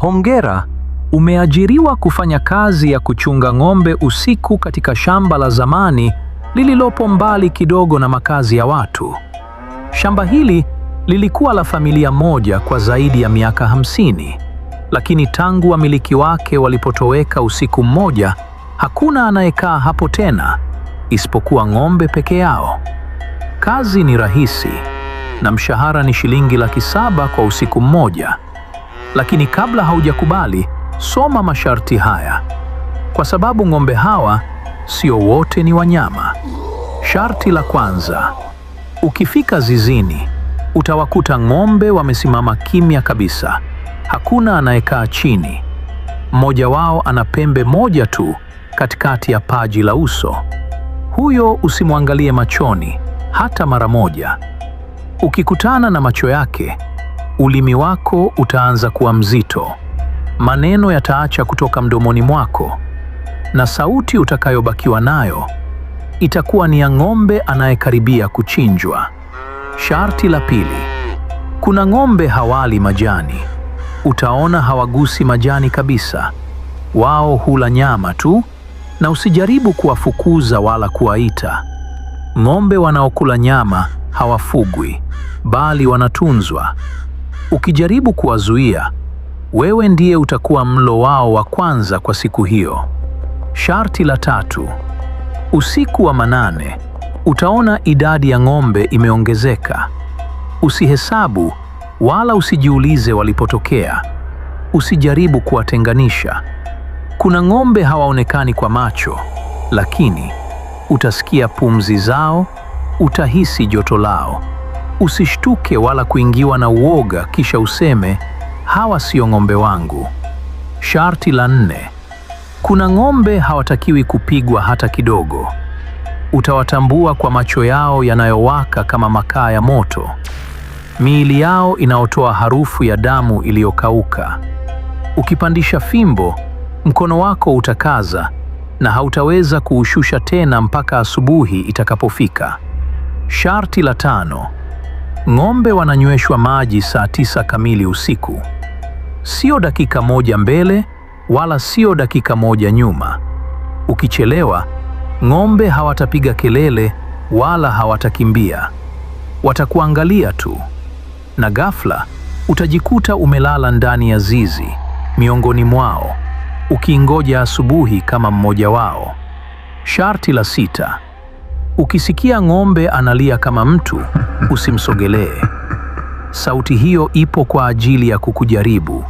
Hongera, umeajiriwa kufanya kazi ya kuchunga ng'ombe usiku katika shamba la zamani lililopo mbali kidogo na makazi ya watu. Shamba hili lilikuwa la familia moja kwa zaidi ya miaka 50, lakini tangu wamiliki wake walipotoweka usiku mmoja, hakuna anayekaa hapo tena isipokuwa ng'ombe peke yao. Kazi ni rahisi na mshahara ni shilingi 700,000 kwa usiku mmoja. Lakini kabla haujakubali, soma masharti haya, kwa sababu ng'ombe hawa sio wote ni wanyama. Sharti la kwanza: ukifika zizini, utawakuta ng'ombe wamesimama kimya kabisa. Hakuna anayekaa chini. Mmoja wao ana pembe moja tu katikati ya paji la uso. Huyo usimwangalie machoni hata mara moja. Ukikutana na macho yake, ulimi wako utaanza kuwa mzito, maneno yataacha kutoka mdomoni mwako, na sauti utakayobakiwa nayo itakuwa ni ya ng'ombe anayekaribia kuchinjwa. Sharti la pili: kuna ng'ombe hawali majani. Utaona hawagusi majani kabisa. Wao hula nyama tu, na usijaribu kuwafukuza wala kuwaita. Ng'ombe wanaokula nyama hawafugwi, bali wanatunzwa. Ukijaribu kuwazuia, wewe ndiye utakuwa mlo wao wa kwanza kwa siku hiyo. Sharti la tatu: usiku wa manane, utaona idadi ya ng'ombe imeongezeka. Usihesabu wala usijiulize walipotokea. Usijaribu kuwatenganisha. Kuna ng'ombe hawaonekani kwa macho, lakini utasikia pumzi zao, utahisi joto lao. Usishtuke wala kuingiwa na uoga kisha useme, hawa sio ng'ombe wangu. Sharti la 4: kuna ng'ombe hawatakiwi kupigwa hata kidogo. Utawatambua kwa macho yao yanayowaka kama makaa ya moto, miili yao inayotoa harufu ya damu iliyokauka. Ukipandisha fimbo, mkono wako utakaza na hautaweza kuushusha tena mpaka asubuhi itakapofika. Sharti la 5: ng'ombe wananyweshwa maji saa 9 kamili usiku. Sio dakika moja mbele wala sio dakika moja nyuma. Ukichelewa, ng'ombe hawatapiga kelele wala hawatakimbia. Watakuangalia tu, na ghafla utajikuta umelala ndani ya zizi miongoni mwao, ukiingoja asubuhi kama mmoja wao. Sharti la 6: ukisikia ng'ombe analia kama mtu, usimsogelee. Sauti hiyo ipo kwa ajili ya kukujaribu.